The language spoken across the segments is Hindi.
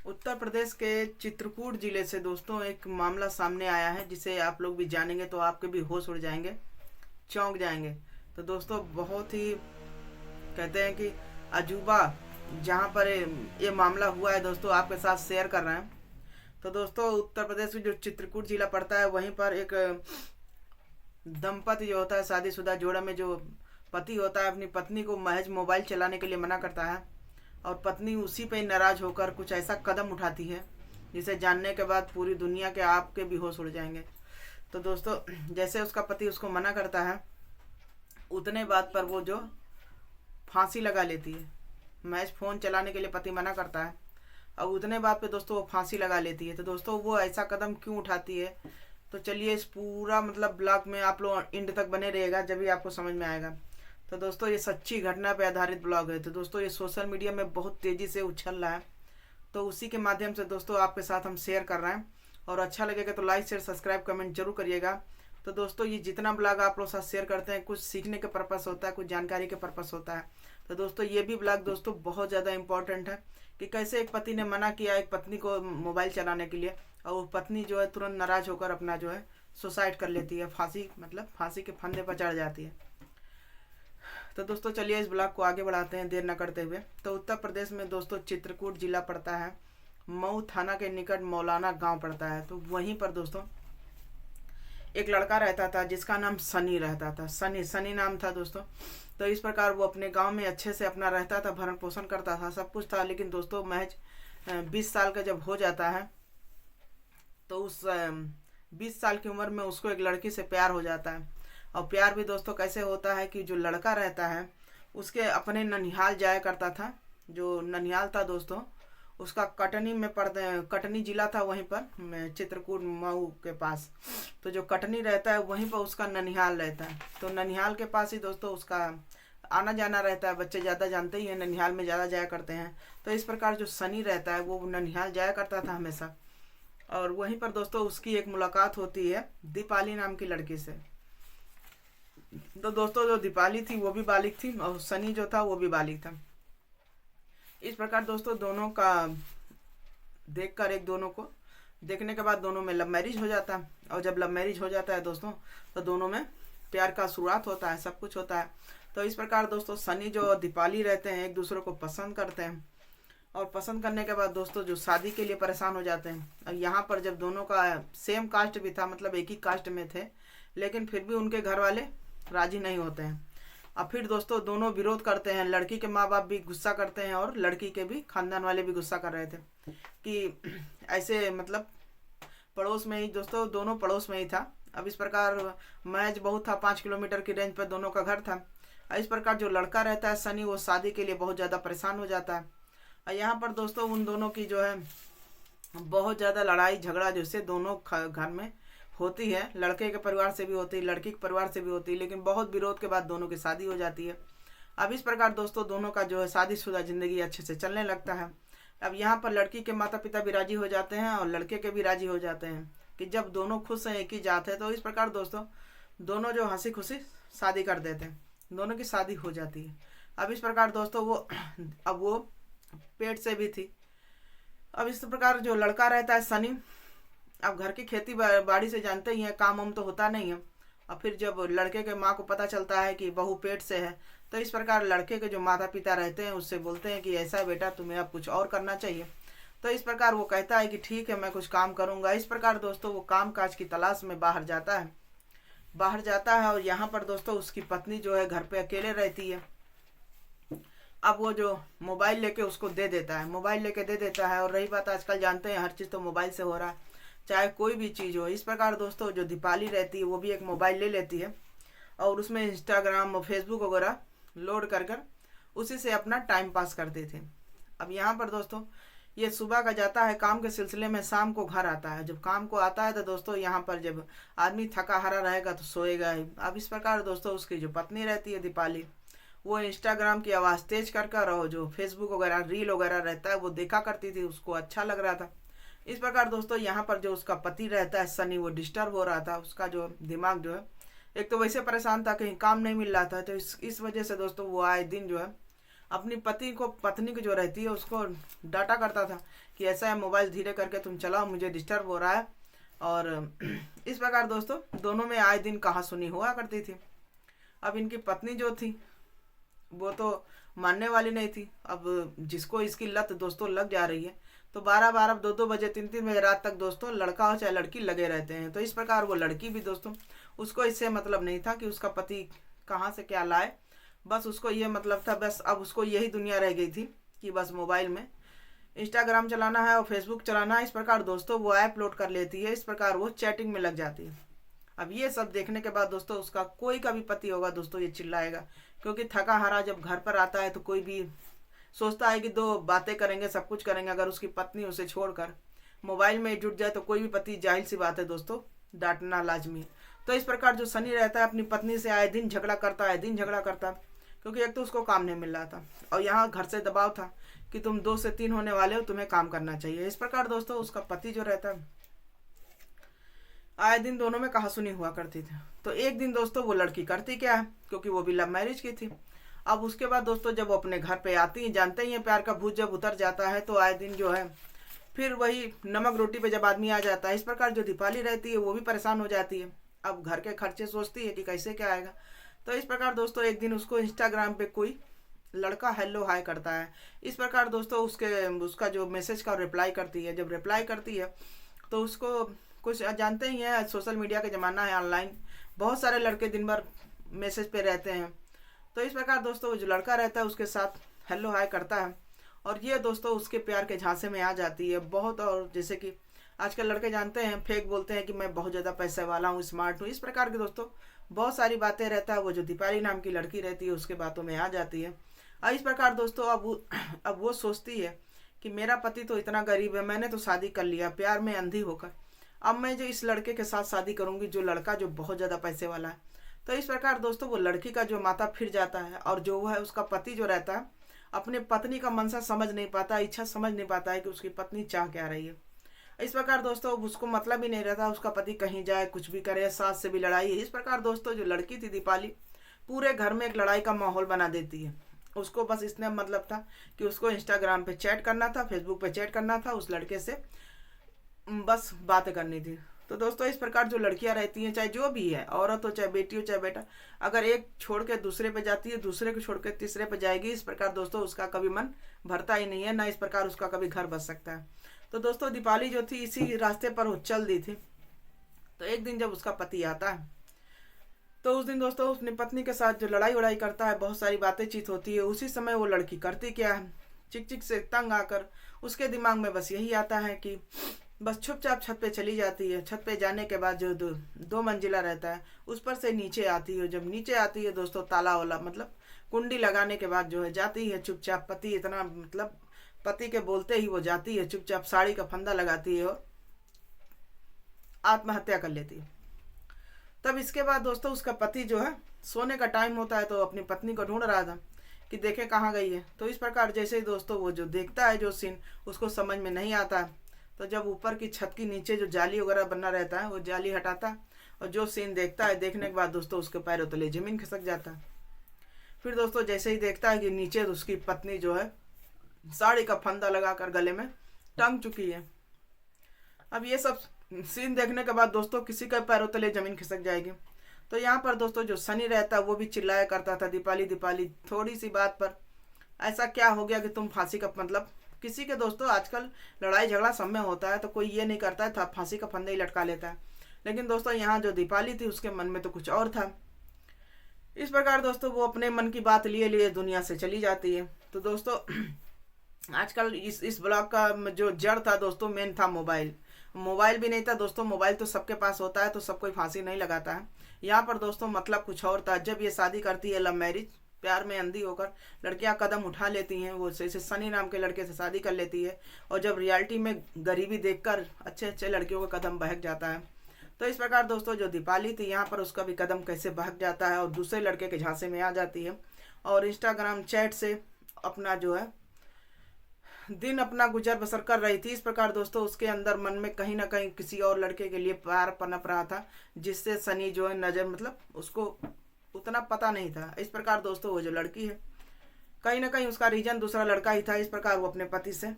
उत्तर प्रदेश के चित्रकूट जिले से दोस्तों एक मामला सामने आया है, जिसे आप लोग भी जानेंगे तो आपके भी होश उड़ जाएंगे, चौंक जाएंगे। तो दोस्तों बहुत ही कहते हैं कि अजूबा जहाँ पर ये मामला हुआ है दोस्तों, आपके साथ शेयर कर रहे हैं। तो दोस्तों उत्तर प्रदेश में जो चित्रकूट जिला पड़ता है, वहीं पर एक दंपति जो होता है, शादीशुदा जोड़ा में जो पति होता है, अपनी पत्नी को महज मोबाइल चलाने के लिए मना करता है और पत्नी उसी पे नाराज होकर कुछ ऐसा कदम उठाती है जिसे जानने के बाद पूरी दुनिया के आपके भी होश उड़ जाएंगे। तो दोस्तों जैसे उसका पति उसको मना करता है, उतने बात पर वो जो फांसी लगा लेती है। महज फ़ोन चलाने के लिए पति मना करता है और उतने बात पे दोस्तों वो फांसी लगा लेती है। तो दोस्तों वो ऐसा कदम क्यों उठाती है, तो चलिए इस पूरा मतलब ब्लॉग में आप लोग एंड तक बने रहिएगा, जब भी आपको समझ में आएगा। तो दोस्तों ये सच्ची घटना पे आधारित ब्लॉग है। तो दोस्तों ये सोशल मीडिया में बहुत तेज़ी से उछल रहा है, तो उसी के माध्यम से दोस्तों आपके साथ हम शेयर कर रहे हैं। और अच्छा लगेगा तो लाइक शेयर सब्सक्राइब कमेंट जरूर करिएगा। तो दोस्तों ये जितना ब्लॉग आप लोग साथ शेयर करते हैं, कुछ सीखने के पर्पस होता है, कुछ जानकारी के पर्पस होता है। तो दोस्तों ये भी ब्लॉग दोस्तों बहुत ज़्यादा इंपॉर्टेंट है कि कैसे एक पति ने मना किया एक पत्नी को मोबाइल चलाने के लिए, और वो पत्नी जो है तुरंत नाराज होकर अपना जो है सुसाइड कर लेती है, फांसी मतलब फांसी के फंदे पर चढ़ जाती है। तो दोस्तों चलिए इस ब्लॉग को आगे बढ़ाते हैं देर न करते हुए। तो उत्तर प्रदेश में दोस्तों चित्रकूट जिला पड़ता है, मऊ थाना के निकट मौलाना गांव पड़ता है। तो वहीं पर दोस्तों एक लड़का रहता था जिसका नाम सनी रहता था। सनी सनी नाम था दोस्तों। तो इस प्रकार वो अपने गांव में अच्छे से अपना रहता था, भरण पोषण करता था, सब कुछ था। लेकिन दोस्तों महज 20 साल का जब हो जाता है, तो उस 20 साल की उम्र में उसको एक लड़की से प्यार हो जाता है। और प्यार भी दोस्तों कैसे होता है कि जो लड़का रहता है उसके अपने ननिहाल जाया करता था। जो ननिहाल था दोस्तों उसका कटनी में पड़ते, कटनी जिला था वहीं पर चित्रकूट मऊ के पास। तो जो कटनी रहता है वहीं पर उसका ननिहाल रहता है। तो ननिहाल के पास ही दोस्तों उसका आना जाना रहता है। बच्चे ज़्यादा जानते ही हैं, ननिहाल में ज़्यादा जाया करते हैं। तो इस प्रकार जो सनी रहता है वो ननिहाल जाया करता था हमेशा। और वहीं पर दोस्तों उसकी एक मुलाकात होती है दीपाली नाम की लड़की से। तो दोस्तों जो दीपाली थी वो भी बालिग थी और सनी जो था वो भी बालिग था। इस प्रकार दोस्तों दोनों का देखकर एक दोनों को देखने के बाद दोनों में लव मैरिज हो जाता है। और जब लव मैरिज हो जाता है दोस्तों, तो दोनों में प्यार का शुरुआत होता है, सब कुछ होता है। तो इस प्रकार दोस्तों सनी जो दीपाली रहते हैं एक दूसरे को पसंद करते हैं। और पसंद करने के बाद दोस्तों जो शादी के लिए परेशान हो जाते हैं। और यहाँ पर जब दोनों का सेम कास्ट भी था, मतलब एक ही कास्ट में थे, लेकिन फिर भी उनके घर वाले राजी नहीं होते हैं। अब फिर दोस्तों दोनों विरोध करते हैं। लड़की के माँ बाप भी गुस्सा करते हैं और लड़की के भी खानदान वाले भी गुस्सा कर रहे थे कि ऐसे मतलब पड़ोस में ही दोस्तों, दोनों पड़ोस में ही था। अब इस प्रकार महज बहुत था, 5 किलोमीटर की रेंज पर दोनों का घर था। इस प्रकार जो लड़का रहता है सनी, वो शादी के लिए बहुत ज़्यादा परेशान हो जाता है। और यहाँ पर दोस्तों उन दोनों की जो है बहुत ज़्यादा लड़ाई झगड़ा जैसे दोनों घर में होती है। लड़के के परिवार से भी होती है, लड़की के परिवार से भी होती है, लेकिन बहुत विरोध के बाद दोनों की शादी हो जाती है। अब इस प्रकार दोस्तों दोनों का जो है शादीशुदा ज़िंदगी अच्छे से चलने लगता है। अब यहाँ पर लड़की के माता पिता भी राजी हो जाते हैं और लड़के के भी राजी हो जाते हैं कि जब दोनों खुश हैं, एक ही जात है। तो इस प्रकार दोस्तों दोनों जो हंसी खुशी शादी कर देते हैं, दोनों की शादी हो जाती है। अब इस प्रकार दोस्तों वो पेट से भी थी। अब इस प्रकार जो लड़का रहता है सनी, अब घर की खेती बाड़ी से जानते ही हैं, काम वाम तो होता नहीं है। और फिर जब लड़के के माँ को पता चलता है कि बहू पेट से है, तो इस प्रकार लड़के के जो माता पिता रहते हैं उससे बोलते हैं कि ऐसा बेटा तुम्हें अब कुछ और करना चाहिए। तो इस प्रकार वो कहता है कि ठीक है मैं कुछ काम करूँगा। इस प्रकार दोस्तों वो काम काज की तलाश में बाहर जाता है। और यहाँ पर दोस्तों उसकी पत्नी जो है घर पे अकेले रहती है। अब वो जो मोबाइल लेके उसको दे देता है। और रही बात, आजकल जानते हैं हर चीज़ तो मोबाइल से हो रहा है, चाहे कोई भी चीज़ हो। इस प्रकार दोस्तों जो दीपाली रहती है वो भी एक मोबाइल ले लेती है और उसमें इंस्टाग्राम और फेसबुक वगैरह लोड कर उसी से अपना टाइम पास करते थे। अब यहाँ पर दोस्तों ये सुबह का जाता है काम के सिलसिले में, शाम को घर आता है। जब काम को आता है तो दोस्तों यहाँ पर जब आदमी थका हारा रहेगा तो सोएगा ही। अब इस प्रकार दोस्तों उसकी जो पत्नी रहती है दीपाली, वो इंस्टाग्राम की आवाज़ तेज कर और जो फेसबुक वगैरह रील वगैरह रहता है वो देखा करती थी, उसको अच्छा लग रहा था। इस प्रकार दोस्तों यहाँ पर जो उसका पति रहता है सनी, वो डिस्टर्ब हो रहा था। उसका जो दिमाग जो है एक तो वैसे परेशान था, कहीं काम नहीं मिल रहा था। तो इस वजह से दोस्तों वो आए दिन जो है अपनी पत्नी को जो रहती है उसको डांटा करता था कि ऐसा है, मोबाइल धीरे करके तुम चलाओ, मुझे डिस्टर्ब हो रहा है। और इस प्रकार दोस्तों दोनों में आए दिन कहासुनी हुआ करती थी। अब इनकी पत्नी जो थी वो तो मानने वाली नहीं थी। अब जिसको इसकी लत दोस्तों लग जा रही है तो 12-12, 2-2 बजे, 3-3 बजे रात तक दोस्तों लड़का हो चाहे लड़की लगे रहते हैं। तो इस प्रकार वो लड़की भी दोस्तों, उसको इससे मतलब नहीं था कि उसका पति कहाँ से क्या लाए, बस उसको ये मतलब था, बस अब उसको यही दुनिया रह गई थी कि बस मोबाइल में इंस्टाग्राम चलाना है और फेसबुक चलाना है। इस प्रकार दोस्तों वो ऐप लोड कर लेती है, इस प्रकार वो चैटिंग में लग जाती है। अब ये सब देखने के बाद दोस्तों उसका कोई का भी पति होगा दोस्तों ये चिल्लाएगा, क्योंकि थका हारा जब घर पर आता है तो कोई भी सोचता है कि दो बातें करेंगे, सब कुछ करेंगे। अगर उसकी पत्नी उसे छोड़कर मोबाइल में जुट जाए तो कोई भी पति, जाहिर सी बात है दोस्तों, डांटना लाजमी है। तो इस प्रकार जो सनी रहता है अपनी पत्नी से आए दिन झगड़ा करता है, दिन झगड़ा करता, क्योंकि एक तो उसको काम नहीं मिल रहा था और यहाँ घर से दबाव था कि तुम 2 से 3 होने वाले हो, तुम्हें काम करना चाहिए। इस प्रकार दोस्तों उसका पति जो रहता है आए दिन दोनों में कहासुनी हुआ करती थी। तो एक दिन दोस्तों वो लड़की करती क्या है, क्योंकि वो भी लव मैरिज की थी। अब उसके बाद दोस्तों जब वो अपने घर पे आती हैं, जानते ही हैं प्यार का भूत जब उतर जाता है तो आए दिन जो है फिर वही नमक रोटी पे जब आदमी आ जाता है। इस प्रकार जो दीपाली रहती है वो भी परेशान हो जाती है। अब घर के खर्चे सोचती है कि कैसे क्या आएगा। तो इस प्रकार दोस्तों एक दिन उसको इंस्टाग्राम पे कोई लड़का हेलो हाय करता है। इस प्रकार दोस्तों उसका जो मैसेज का रिप्लाई करती है। जब रिप्लाई करती है तो उसको कुछ, जानते ही हैं सोशल मीडिया का ज़माना है, ऑनलाइन बहुत सारे लड़के दिन भर मैसेज पे रहते हैं। तो इस प्रकार दोस्तों जो लड़का रहता है उसके साथ हेलो हाय करता है और ये दोस्तों उसके प्यार के झांसे में आ जाती है बहुत। और जैसे कि आजकल लड़के जानते हैं, फेक बोलते हैं कि मैं बहुत ज़्यादा पैसे वाला हूँ, स्मार्ट हूँ, इस प्रकार के दोस्तों बहुत सारी बातें रहता है। वो जो दीपाली नाम की लड़की रहती है उसके बातों में आ जाती है। और इस प्रकार दोस्तों अब वो सोचती है कि मेरा पति तो इतना गरीब है, मैंने तो शादी कर लिया प्यार में अंधी होकर, अब मैं जो इस लड़के के साथ शादी करूंगी जो लड़का जो बहुत ज़्यादा पैसे वाला है। तो इस प्रकार दोस्तों वो लड़की का जो माथा फिर जाता है और जो वो है उसका पति जो रहता है अपने पत्नी का मनसा समझ नहीं पाता, इच्छा समझ नहीं पाता है कि उसकी पत्नी चाह क्या रही है। इस प्रकार दोस्तों उसको मतलब ही नहीं रहता उसका पति कहीं जाए, कुछ भी करे, सास से भी लड़ाई है। इस प्रकार दोस्तों जो लड़की थी दीपाली पूरे घर में एक लड़ाई का माहौल बना देती है। उसको बस इसने मतलब था कि उसको इंस्टाग्राम पे चैट करना था, फेसबुक पे चैट करना था, उस लड़के से बस बातें करनी थी। तो दोस्तों इस प्रकार जो लड़कियां रहती हैं, चाहे जो भी है, औरत हो चाहे बेटी हो चाहे बेटा, अगर एक छोड़ के दूसरे पे जाती है, दूसरे को छोड़ के तीसरे पे जाएगी, इस प्रकार दोस्तों उसका कभी मन भरता ही नहीं है, ना इस प्रकार उसका कभी घर बस सकता है। तो दोस्तों दीपाली जो थी इसी रास्ते पर वो चल दी थी। तो एक दिन जब उसका पति आता है तो उस दिन दोस्तों अपनी पत्नी के साथ जो लड़ाई वड़ाई करता है, बहुत सारी बातें चीत होती है। उसी समय वो लड़की करती क्या है, चिक चिक से तंग आकर उसके दिमाग में बस यही आता है कि बस चुपचाप छत पे चली जाती है। छत पे जाने के बाद जो दो मंजिला रहता है उस पर से नीचे आती है। जब नीचे आती है दोस्तों ताला वाला मतलब कुंडी लगाने के बाद जो है जाती है चुपचाप। पति इतना मतलब पति के बोलते ही वो जाती है चुपचाप, साड़ी का फंदा लगाती है और आत्महत्या कर लेती है। तब इसके बाद दोस्तों उसका पति जो है सोने का टाइम होता है तो अपनी पत्नी को ढूंढ रहा था कि देखे कहाँ गई है। तो इस प्रकार जैसे ही दोस्तों वो जो देखता है जो सीन उसको समझ में नहीं आता है, तो जब ऊपर की छत के नीचे जो जाली वगैरह बना रहता है वो जाली हटाता है और जो सीन देखता है, देखने के बाद दोस्तों उसके पैरों तले जमीन खिसक जाता है। फिर दोस्तों जैसे ही देखता है कि नीचे उसकी पत्नी जो है साड़ी का फंदा लगाकर गले में टंग चुकी है। अब ये सब सीन देखने के बाद दोस्तों किसी का पैरों तले जमीन खिसक जाएगी। तो यहाँ पर दोस्तों जो सनी रहता है वो भी चिल्लाया करता था, दीपाली दीपाली थोड़ी सी बात पर ऐसा क्या हो गया कि तुम फांसी का मतलब किसी के दोस्तों आजकल लड़ाई झगड़ा सब में होता है तो कोई ये नहीं करता है था फांसी का फंदा ही लटका लेता है। लेकिन दोस्तों यहाँ जो दीपाली थी उसके मन में तो कुछ और था। इस प्रकार दोस्तों वो अपने मन की बात लिए लिए दुनिया से चली जाती है। तो दोस्तों आजकल इस ब्लॉग का जो जड़ था दोस्तों मेन था मोबाइल भी नहीं था दोस्तों। मोबाइल तो सबके पास होता है तो सब कोई फांसी नहीं लगाता है। यहाँ पर दोस्तों मतलब कुछ और था। जब ये शादी करती है लव मैरिज, प्यार में अंधी होकर लड़कियां कदम उठा लेती हैं, वो जैसे सनी नाम के लड़के से शादी कर लेती है और जब रियलिटी में गरीबी देखकर अच्छे अच्छे लड़कियों का कदम बहक जाता है। तो इस प्रकार दोस्तों जो दीपाली थी यहाँ पर उसका भी कदम कैसे बहक जाता है और दूसरे लड़के के झांसे में आ जाती है और इंस्टाग्राम चैट से अपना जो है दिन अपना गुजर बसर कर रही थी। इस प्रकार दोस्तों उसके अंदर मन में कहीं ना कहीं किसी और लड़के के लिए प्यार पनप रहा था, जिससे सनी जो है नजर मतलब उसको उतना पता नहीं था। इस प्रकार दोस्तों वो जो लड़की है कहीं ना कहीं उसका रीजन दूसरा लड़का ही था। इस प्रकार वो अपने पति से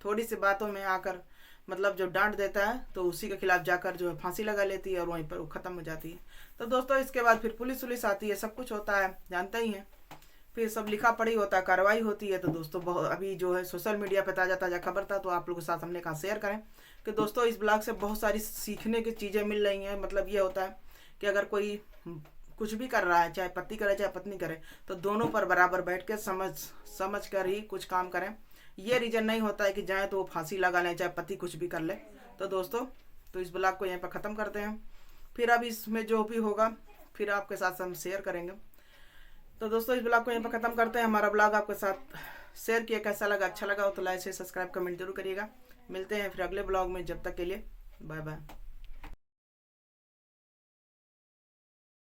थोड़ी सी बातों में आकर मतलब जो डांट देता है तो उसी के खिलाफ जाकर जो है फांसी लगा लेती है और वहीं पर वो ख़त्म हो जाती है। तो दोस्तों इसके बाद फिर पुलिस वुलिस आती है, सब कुछ होता है, जानते ही हैं। फिर सब लिखा पढ़ी होता है, कार्रवाई होती है। तो दोस्तों बहुत अभी जो है सोशल मीडिया पे ताज़ा ताज़ा खबर था, तो आप लोगों के साथ हमने कहा शेयर करें कि दोस्तों इस ब्लॉग से बहुत सारी सीखने की चीज़ें मिल रही हैं। मतलब ये होता है कि अगर कोई कुछ भी कर रहा है, चाहे पति करे चाहे पत्नी करे, तो दोनों पर बराबर बैठ के समझ कर ही कुछ काम करें। ये रीज़न नहीं होता है कि जाए तो वो फांसी लगा लें, चाहे पति कुछ भी कर ले। तो दोस्तों तो इस ब्लॉग को यहीं पर ख़त्म करते हैं। फिर अब इसमें जो भी होगा फिर आपके साथ हम शेयर करेंगे। तो दोस्तों इस ब्लॉग को यहीं पर ख़त्म करते हैं। हमारा ब्लॉग आपके साथ शेयर किया, कैसा लगा, अच्छा लगा हो तो लाइक से सब्सक्राइब कमेंट जरूर करिएगा। मिलते हैं फिर अगले ब्लॉग में, जब तक के लिए बाय बाय।